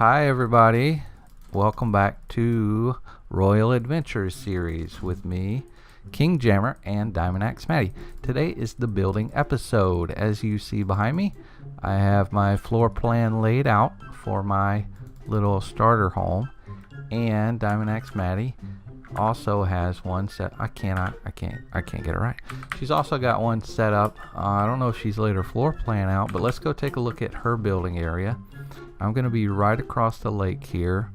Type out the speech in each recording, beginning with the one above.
Hi everybody, welcome back to Royal Adventures series with me, KingJammer and DiamondAxeMadde. Today is the building episode. As you see behind me, I have my floor plan laid out for my little starter home, and DiamondAxeMadde also has one set. I can't get it right. She's also got one set up. I don't know if she's laid her floor plan out, but let's go take a look at her building area. I'm gonna be right across the lake here.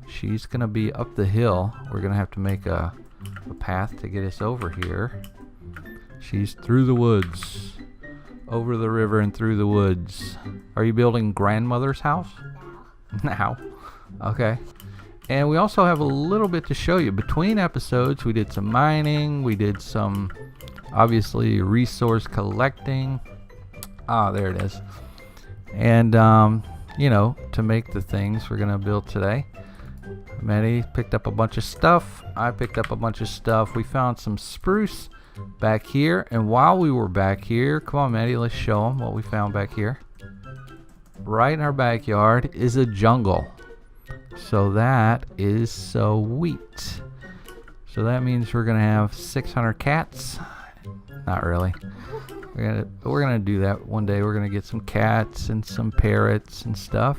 She's gonna be up the hill. We're gonna have to make a path to get us over here. She's through the woods, over the river and through the woods. Are you building grandmother's house? Now. Okay. And we also have a little bit to show you. Between episodes, we did some mining, we did some, obviously, resource collecting. Ah, there it is. And, you know, to make the things we're going to build today. Maddie picked up a bunch of stuff. I picked up a bunch of stuff. We found some spruce back here. And while we were back here, come on, Maddie, let's show them what we found back here. Right in our backyard is a jungle. So that is sweet. So that means we're gonna have 600 cats. Not really. We're gonna do that one day. We're gonna get some cats and some parrots and stuff.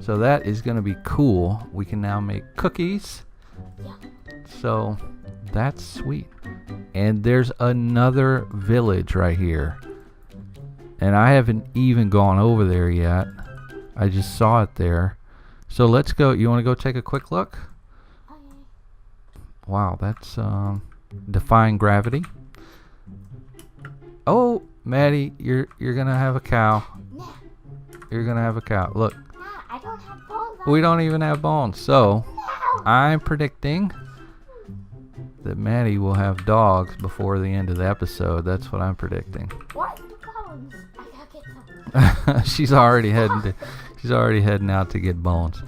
So that is gonna be cool. We can now make cookies. So that's sweet. And there's another village right here. And I haven't even gone over there yet. I just saw it there. So let's go. You want to go take a quick look? Okay. Wow, that's defying gravity. Oh, Maddie, you're gonna have a cow. No. You're gonna have a cow. Look. No, I don't have bones. We don't even have bones. So no. I'm predicting that Maddie will have dogs before the end of the episode. That's what I'm predicting. What? The bones? I gotta get some. She's already heading out to get bones.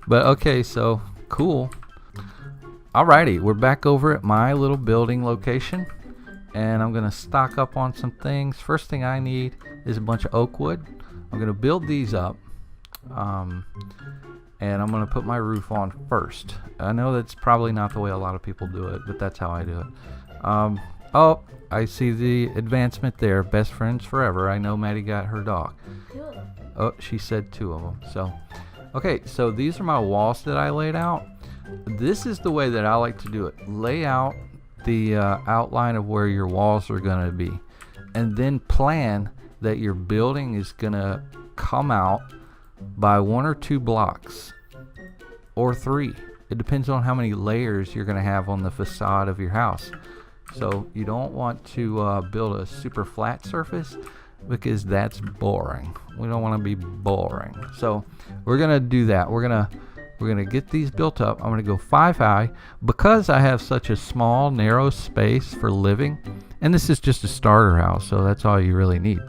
But okay, so cool. Alrighty, we're back over at my little building location, and I'm gonna stock up on some things. First thing I need is a bunch of oak wood. I'm gonna build these up, and I'm gonna put my roof on first. I know that's probably not the way a lot of people do it, but that's how I do it. Oh, I see the advancement there. Best friends forever. I know Maddie got her dog. Oh, she said 2 of them. So, okay, so these are my walls that I laid out. This is the way that I like to do it. Lay out the outline of where your walls are going to be, and then plan that your building is going to come out by 1 or 2 blocks, or 3. It depends on how many layers you're going to have on the facade of your house. So you don't want to build a super flat surface, because that's boring. We don't want to be boring. So we're gonna do that. We're gonna get these built up. I'm gonna go 5 high because I have such a small, narrow space for living, and this is just a starter house, so that's all you really need.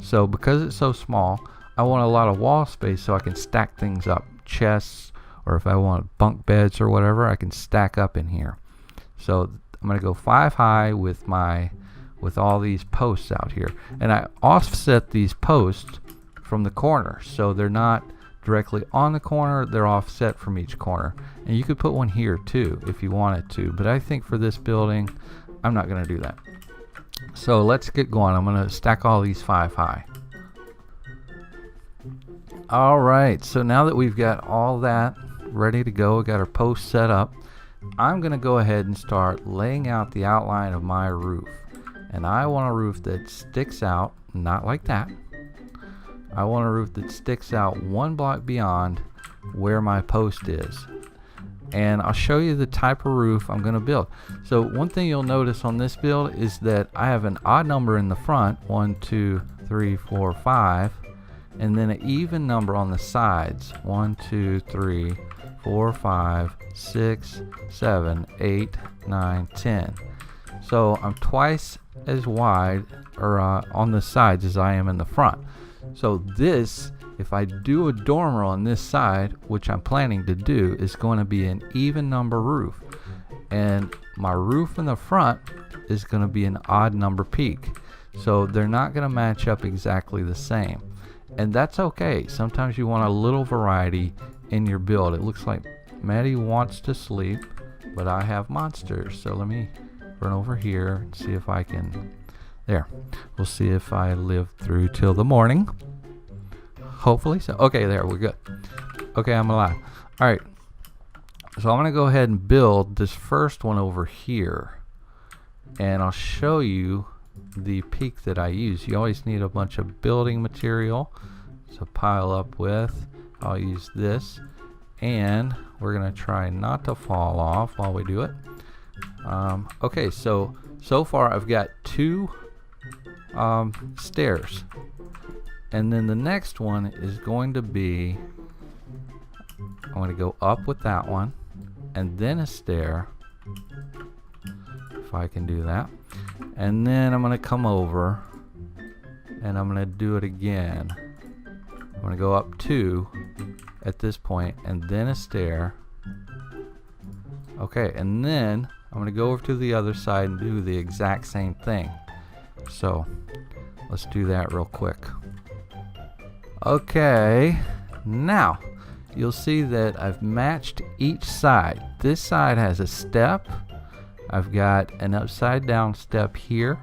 So because it's so small, I want a lot of wall space so I can stack things up, chests, or if I want bunk beds or whatever, I can stack up in here. So I'm gonna go 5 high with all these posts out here, and I offset these posts from the corner, so they're not directly on the corner, they're offset from each corner. And you could put one here too if you wanted to, but I think for this building I'm not going to do that. So let's get going. I'm going to stack all these 5 high. Alright, so now that we've got all that ready to go, we got our posts set up, I'm going to go ahead and start laying out the outline of my roof. And I want a roof that sticks out, not like that. I want a roof that sticks out 1 block beyond where my post is. And I'll show you the type of roof I'm going to build. So one thing you'll notice on this build is that I have an odd number in the front, 1, 2, 3, 4, 5, and then an even number on the sides, 1, 2, 3, 4, 5, 6, 7, 8, 9, 10. So I'm twice as wide on the sides as I am in the front. So this, if I do a dormer on this side, which I'm planning to do, is going to be an even number roof, and my roof in the front is going to be an odd number peak. So they're not going to match up exactly the same. And that's okay. Sometimes you want a little variety in your build. It looks like Maddie wants to sleep, but I have monsters. So let me run over here and see if I can. There. We'll see if I live through till the morning. Hopefully so. Okay, there, we're good. Okay, I'm alive. Alright. So I'm going to go ahead and build this first one over here. And I'll show you the peak that I use. You always need a bunch of building material to pile up with. I'll use this. And we're going to try not to fall off while we do it. Okay, so far I've got 2 stairs. And then the next one is going to be, I'm going to go up with that one. And then a stair. If I can do that. And then I'm going to come over. And I'm going to do it again. I'm going to go up 2 at this point, and then a stair. Okay, and then I'm going to go over to the other side and do the exact same thing. So let's do that real quick. Okay, now you'll see that I've matched each side. This side has a step. I've got an upside down step here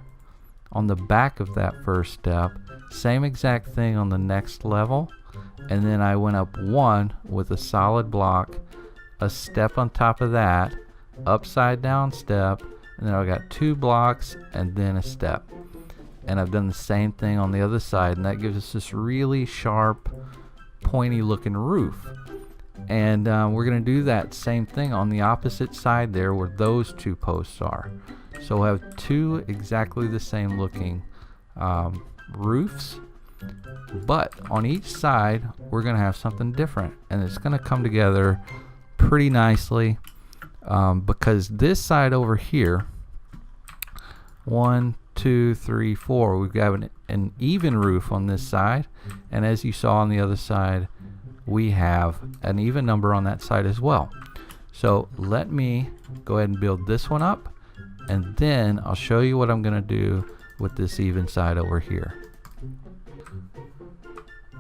on the back of that first step. Same exact thing on the next level. And then I went up 1 with a solid block, a step on top of that, upside down step, and then I've got 2 blocks and then a step. And I've done the same thing on the other side, and that gives us this really sharp, pointy looking roof. And we're going to do that same thing on the opposite side there where those 2 posts are. So we'll have 2 exactly the same looking roofs. But on each side we're going to have something different, and it's going to come together pretty nicely because this side over here, 1, 2, 3, 4, we've got an even roof on this side, and as you saw on the other side we have an even number on that side as well. So let me go ahead and build this one up, and then I'll show you what I'm going to do with this even side over here.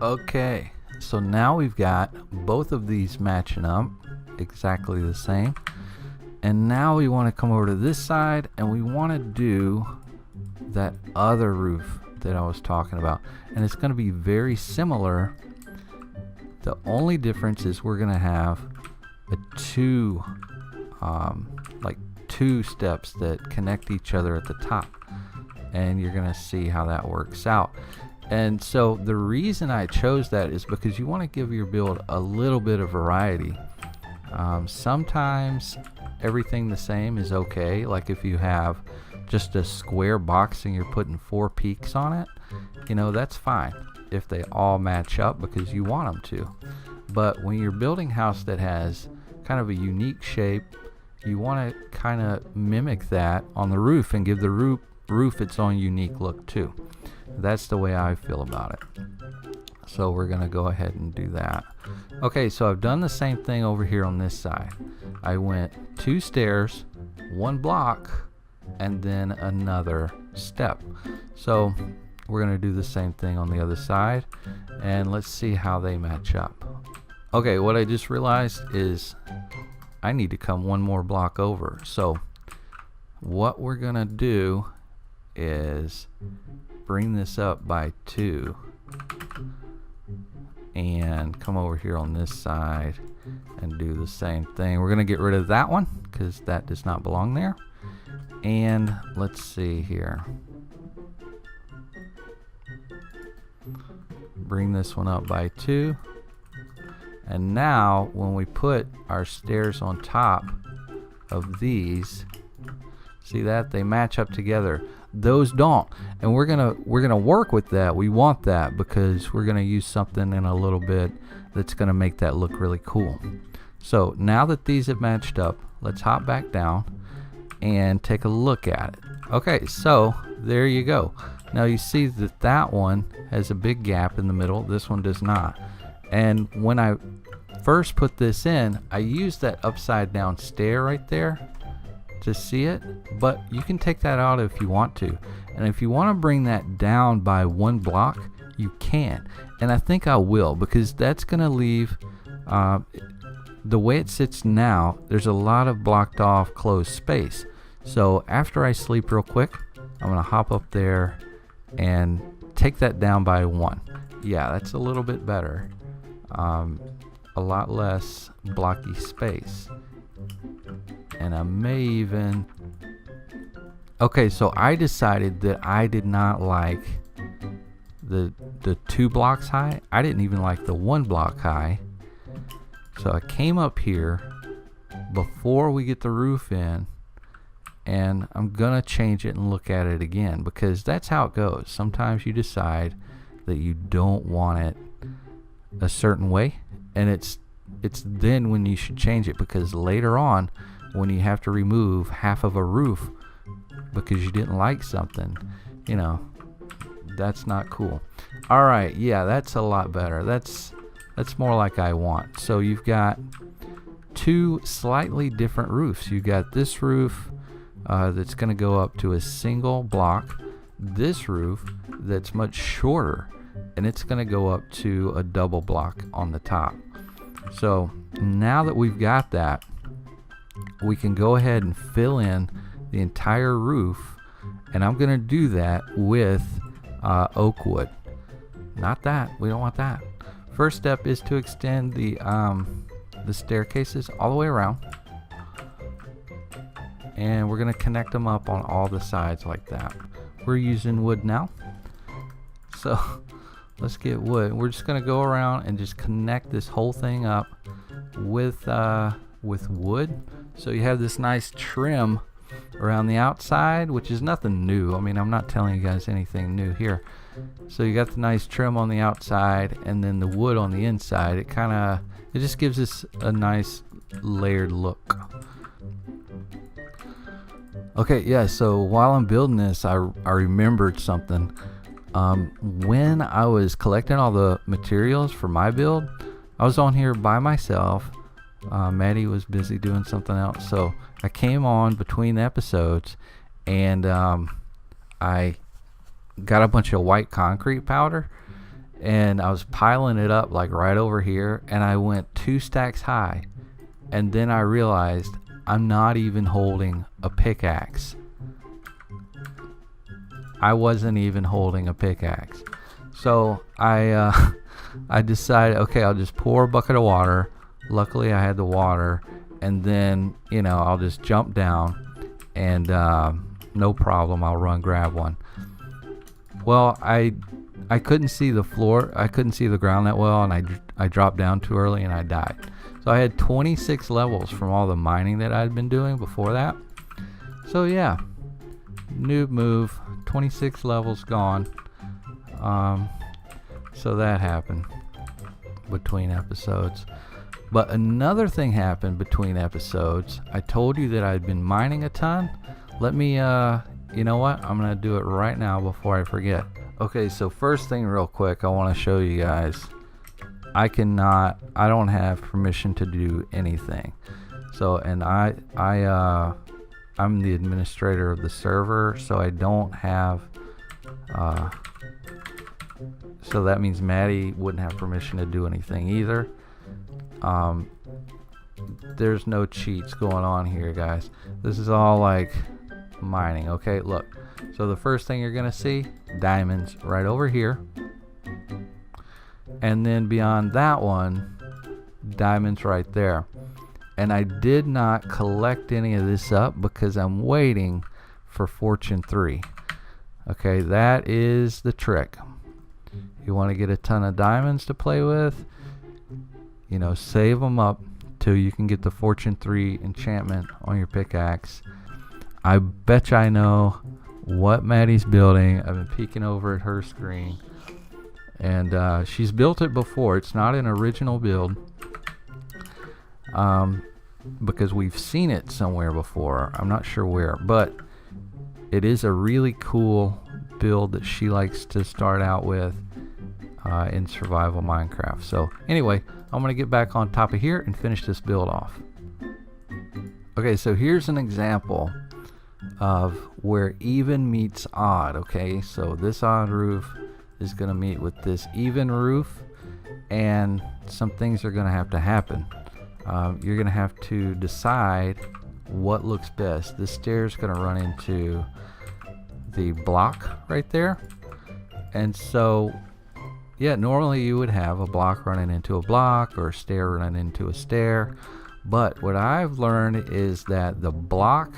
Okay, so now we've got both of these matching up exactly the same, and now we want to come over to this side and we want to do that other roof that I was talking about, and it's going to be very similar. The only difference is we're going to have a 2 steps that connect each other at the top, and you're going to see how that works out. And so the reason I chose that is because you want to give your build a little bit of variety. Sometimes everything the same is okay, like if you have just a square box and you're putting 4 peaks on it, you know, that's fine if they all match up because you want them to. But when you're building a house that has kind of a unique shape, you want to kind of mimic that on the roof and give the roof its own unique look too. That's the way I feel about it. So we're going to go ahead and do that. Okay, so I've done the same thing over here on this side. I went 2 stairs, 1 block, and then another step. So we're going to do the same thing on the other side, and let's see how they match up. Okay, what I just realized is I need to come 1 more block over. So what we're going to do is bring this up by 2 and come over here on this side and do the same thing. We're going to get rid of that one because that does not belong there. And let's see here. Bring this one up by 2. And now when we put our stairs on top of these, see that? They match up together. Those don't, and we're gonna work with that. We want that because we're gonna use something in a little bit that's gonna make that look really cool. So now that these have matched up, let's hop back down and take a look at it. Okay, so there you go. Now you see that that one has a big gap in the middle. This one does not. And when I first put this in, I used that upside down stair right there to see it, but you can take that out if you want to. And if you want to bring that down by 1 block, you can. And I think I will, because that's going to leave, the way it sits now, there's a lot of blocked off closed space. So after I sleep real quick, I'm going to hop up there and take that down by 1. Yeah, that's a little bit better. A lot less blocky space. And I may even... Okay, so I decided that I did not like the 2 blocks high. I didn't even like the 1 block high. So I came up here before we get the roof in, and I'm gonna change it and look at it again, because that's how it goes. Sometimes you decide that you don't want it a certain way, and it's then when you should change it, because later on when you have to remove half of a roof because you didn't like something, you know, that's not cool. All right, yeah, that's a lot better. That's more like I want. So you've got 2 slightly different roofs. You got this roof that's going to go up to a single block, this roof that's much shorter, and it's going to go up to a double block on the top. So now that we've got that, we can go ahead and fill in the entire roof, and I'm going to do that with oak wood. Not that, we don't want that. First step is to extend the staircases all the way around, and we're going to connect them up on all the sides like that. We're using wood now, so let's get wood. We're just going to go around and just connect this whole thing up with wood, so you have this nice trim around the outside, which is nothing new. I mean, I'm not telling you guys anything new here. So you got the nice trim on the outside, and then the wood on the inside. It just gives us a nice layered look. Okay, yeah, so while I'm building this, I remembered something. When I was collecting all the materials for my build, I was on here by myself. Maddie was busy doing something else, so I came on between the episodes, and I got a bunch of white concrete powder, and I was piling it up like right over here, and I went 2 stacks high, and then I realized I'm not even holding a pickaxe. I wasn't even holding a pickaxe. So I decided, okay, I'll just pour a bucket of water. Luckily I had the water, and then, you know, I'll just jump down, and no problem, I'll run grab one. Well, I couldn't see the floor, I couldn't see the ground that well, and I dropped down too early and I died. So I had 26 levels from all the mining that I'd been doing before that. So yeah, noob move, 26 levels gone. So that happened between episodes. But another thing happened between episodes. I told you that I'd been mining a ton. Let me, you know what? I'm going to do it right now before I forget. Okay, so first thing real quick, I want to show you guys. I don't have permission to do anything. So, and I'm the administrator of the server, so I don't have, so that means Maddie wouldn't have permission to do anything either. There's no cheats going on here, guys. This is all like mining. Okay, look, so the first thing you're gonna see, diamonds right over here, and then beyond that one, diamonds right there. And I did not collect any of this up because I'm waiting for Fortune 3. Okay, that is the trick. You want to get a ton of diamonds to play with, you know, save them up till you can get the Fortune 3 enchantment on your pickaxe. I bet you I know what Maddie's building. I've been peeking over at her screen, and she's built it before. It's not an original build, because we've seen it somewhere before. I'm not sure where, but it is a really cool build that she likes to start out with in survival Minecraft. So anyway, I'm gonna get back on top of here and finish this build off. Okay, so here's an example of where even meets odd. Okay, so this odd roof, is going to meet with this even roof, and some things are going to have to happen. You're going to have to decide what looks best. This stair is going to run into the block right there, and so yeah, normally you would have a block running into a block or a stair running into a stair, but what I've learned is that the block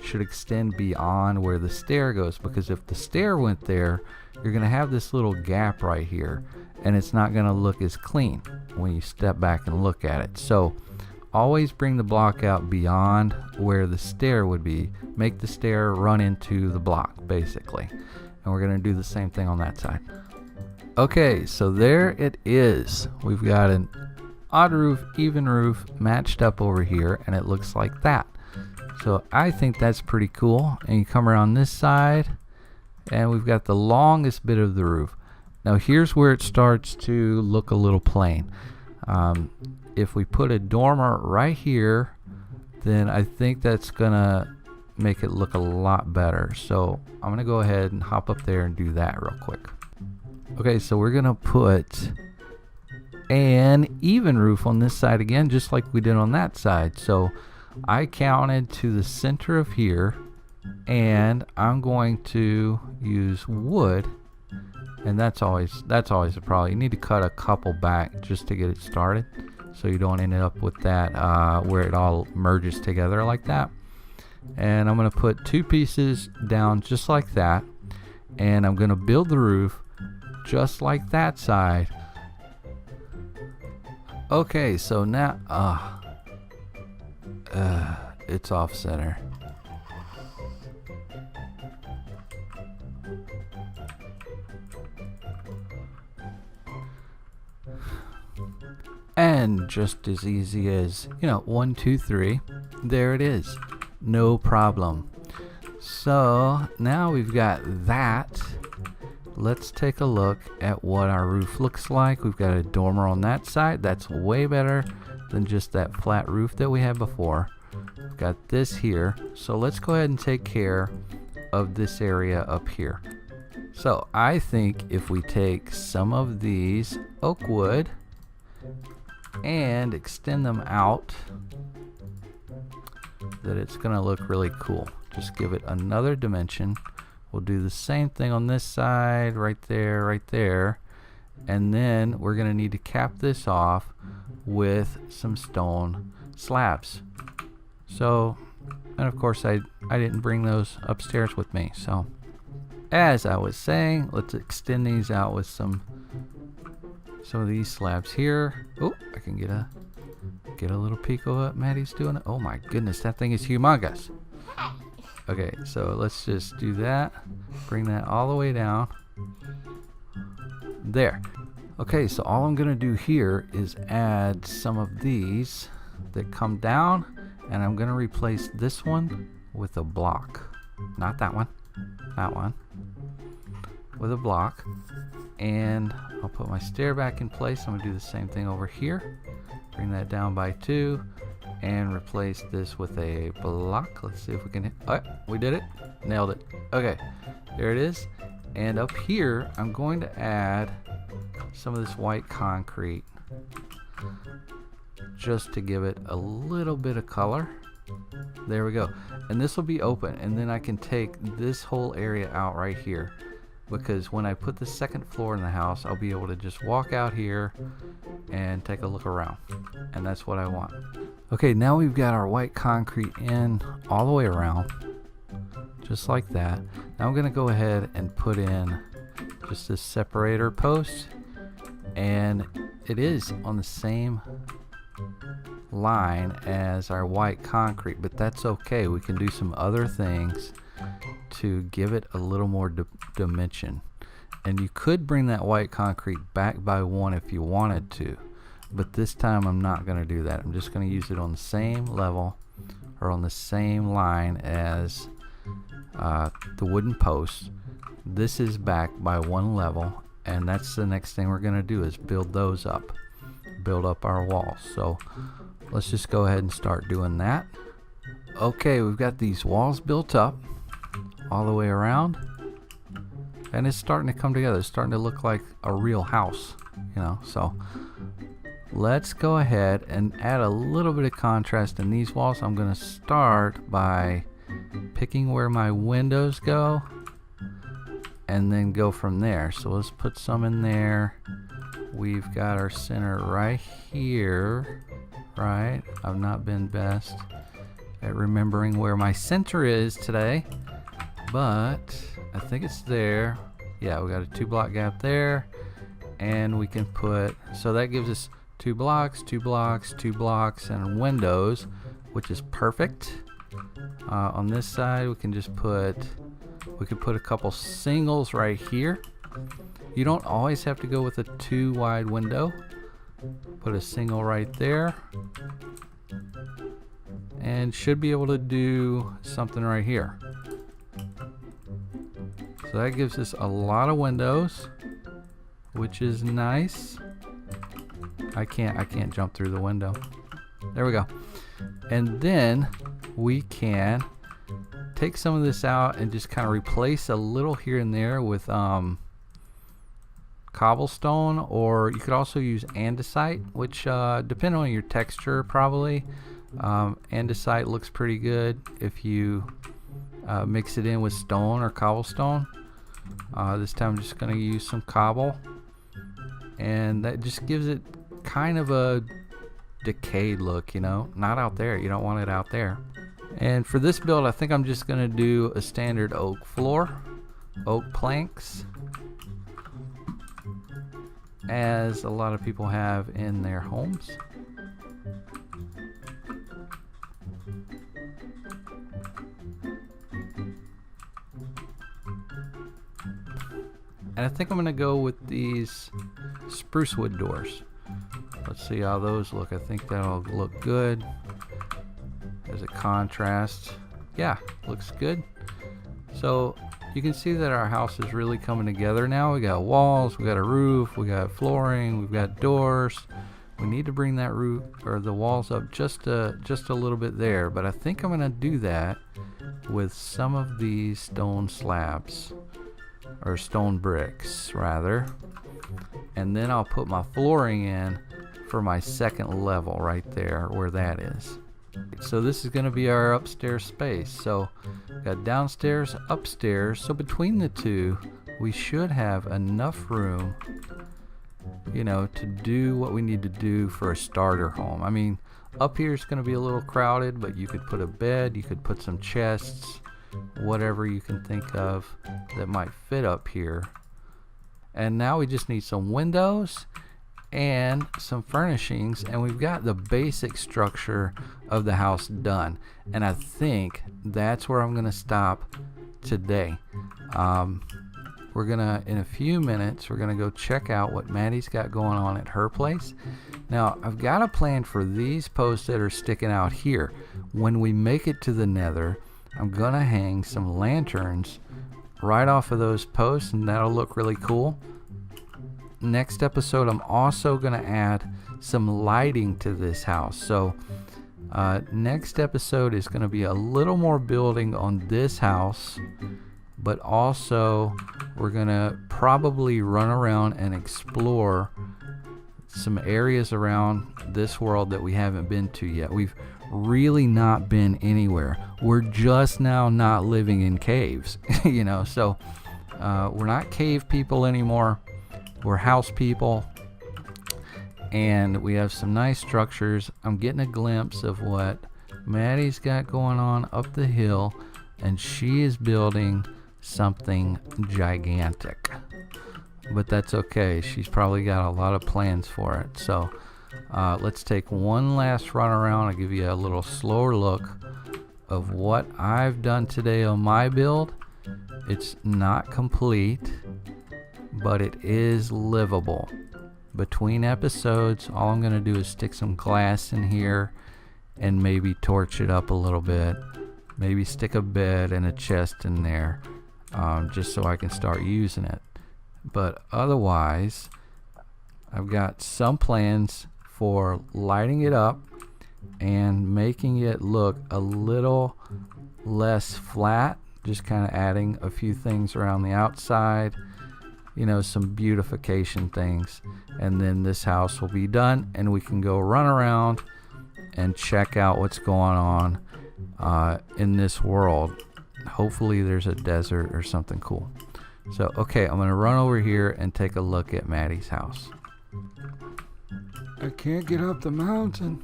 should extend beyond where the stair goes, because if the stair went there, you're going to have this little gap right here, and it's not going to look as clean when you step back and look at it. So always bring the block out beyond where the stair would be. Make the stair run into the block, basically. And we're going to do the same thing on that side. Okay, so there it is. We've got an odd roof, even roof matched up over here, and it looks like that. So I think that's pretty cool. And you come around this side, and we've got the longest bit of the roof. Now here's where it starts to look a little plain. If we put a dormer right here, then I think that's gonna make it look a lot better. So I'm gonna go ahead and hop up there and do that real quick. Okay, so we're gonna put an even roof on this side again, just like we did on that side. So I counted to the center of here, and I'm going to use wood, and that's always a problem. You need to cut a couple back just to get it started, so you don't end up with that where it all merges together like that. And I'm going to put 2 pieces down just like that, and I'm going to build the roof just like that side. Okay, so now it's off center. And just as easy as, 1, 2, 3, there it is. No problem. So now we've got that. Let's take a look at what our roof looks like. We've got a dormer on that side. That's way better than just that flat roof that we had before. We've got this here. So let's go ahead and take care of this area up here. So I think if we take some of these oak wood and extend them out, that it's gonna look really cool. Just give it another dimension. We'll do the same thing on this side, right there, and then we're gonna need to cap this off with some stone slabs. So, and of course I didn't bring those upstairs with me. So as I was saying, let's extend these out with some of these slabs here. Oh, I can get a little peek of what Maddie's doing. Oh my goodness, that thing is humongous. Okay, so let's just do that. Bring that all the way down. There. Okay, so all I'm gonna do here is add some of these that come down, and I'm gonna replace this one with a block. Not that one. That one. With a block. And I'll put my stair back in place. I'm gonna do the same thing over here. Bring that down by 2 and replace this with a block. Let's see if we can hit. Oh, we did it. Nailed it. Okay, there it is. And up here, I'm going to add some of this white concrete just to give it a little bit of color. There we go. And this will be open, and then I can take this whole area out right here, because when I put the second floor in the house, I'll be able to just walk out here and take a look around, and that's what I want. Okay, now we've got our white concrete in all the way around, just like that. Now I'm gonna go ahead and put in just this separator post, and it is on the same line as our white concrete, but that's okay. We can do some other things to give it a little more dimension, and you could bring that white concrete back by 1 if you wanted to, but this time I'm not going to do that. I'm just going to use it on the same level, or on the same line as the wooden posts. This is back by 1 level, and that's the next thing we're going to do, is build those up, build up our walls. So let's just go ahead and start doing that. Okay, we've got these walls built up all the way around, and it's starting to come together. It's starting to look like a real house, you know. So let's go ahead and add a little bit of contrast in these walls. I'm going to start by picking where my windows go and then go from there. So let's put some in there. We've got our center right here, right? I've not been best at remembering where my center is today, but I think it's there. Yeah, we got a 2 block gap there, and we can put, so that gives us 2 blocks, 2 blocks, 2 blocks, and windows, which is perfect. On this side, we can just put, we could put a couple singles right here. You don't always have to go with a 2 wide window. Put a single right there, and should be able to do something right here. So that gives us a lot of windows, which is nice. I can't jump through the window. There we go. And then we can take some of this out and just kind of replace a little here and there with cobblestone, or you could also use andesite, which depending on your texture, probably andesite looks pretty good if you mix it in with stone or cobblestone. This time I'm just going to use some cobble, and that just gives it kind of a decayed look, you know, not out there. You don't want it out there. And for this build, I think I'm just going to do a standard oak floor, oak planks, as a lot of people have in their homes. And I think I'm going to go with these spruce wood doors. Let's see how those look. I think that'll look good as a contrast. Yeah, looks good. So you can see that our house is really coming together now. We got walls, we got a roof, we got flooring, we've got doors. We need to bring that roof or the walls up just a little bit there, but I think I'm going to do that with some of these stone slabs, or stone bricks rather, and then I'll put my flooring in for my second level right there where that is. So this is going to be our upstairs space. So got downstairs, upstairs, so between the two we should have enough room, you know, to do what we need to do for a starter home. I mean, up here is going to be a little crowded, but you could put a bed, you could put some chests, whatever you can think of that might fit up here. And now we just need some windows and some furnishings, and we've got the basic structure of the house done. And I think that's where I'm gonna stop today. We're gonna, in a few minutes, we're gonna go check out what Maddie's got going on at her place. Now I've got a plan for these posts that are sticking out here. When we make it to the nether, I'm gonna hang some lanterns right off of those posts, and that'll look really cool. Next episode, I'm also gonna add some lighting to this house. So next episode is gonna be a little more building on this house, but also we're gonna probably run around and explore some areas around this world that we haven't been to yet. We've really not been anywhere. We're just now not living in caves, you know, so we're not cave people anymore. We're house people, and we have some nice structures. I'm getting a glimpse of what Maddie's got going on up the hill, and she is building something gigantic, but that's okay. She's probably got a lot of plans for it. So let's take one last run around. I'll give you a little slower look of what I've done today on my build. It's not complete, but it is livable. Between episodes, all I'm going to do is stick some glass in here and maybe torch it up a little bit. Maybe stick a bed and a chest in there, just so I can start using it. But otherwise, I've got some plans for lighting it up and making it look a little less flat just kind of adding a few things around the outside, you know, some beautification things, and then this house will be done and we can go run around and check out what's going on in this world. Hopefully there's a desert or something cool. So okay, I'm gonna run over here and take a look at Maddie's house. I can't get up the mountain.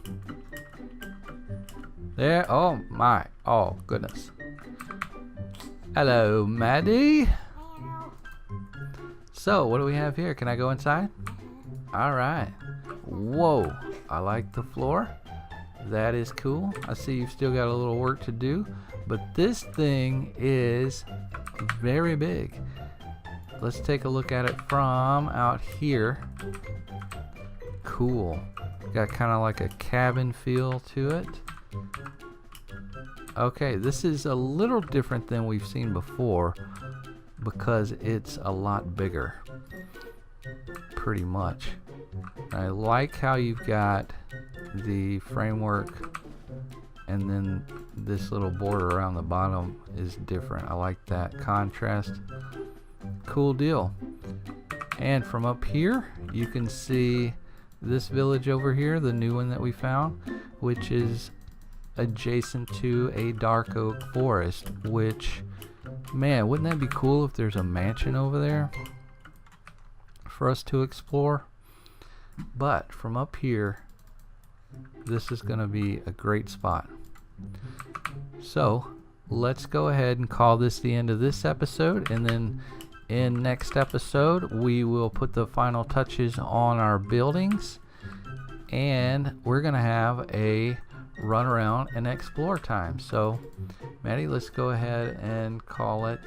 There, oh my, oh goodness. Hello, Maddie. So, what do we have here? Can I go inside? Alright. Whoa, I like the floor. That is cool. I see you've still got a little work to do, but this thing is very big. Let's take a look at it from out here. Cool. Got kind of like a cabin feel to it. Okay, this is a little different than we've seen before because it's a lot bigger. Pretty much. I like how you've got the framework and then this little border around the bottom is different. I like that contrast. Cool deal. And from up here you can see this village over here, the new one that we found, which is adjacent to a dark oak forest, which, man, wouldn't that be cool if there's a mansion over there for us to explore? But from up here, this is going to be a great spot. So let's go ahead and call this the end of this episode, and then in next episode we will put the final touches on our buildings, and we're going to have a run around and explore time. So Maddie, let's go ahead and call it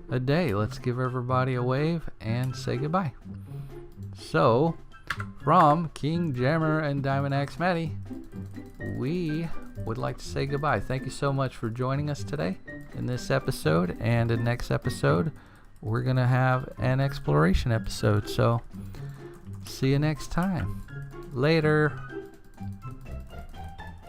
a day. Let's give everybody a wave and say goodbye. So from KingJammer and DiamondAxeMadde, we would like to say goodbye. Thank you so much for joining us today in this episode, and in next episode we're gonna have an exploration episode. So see you next time. Later.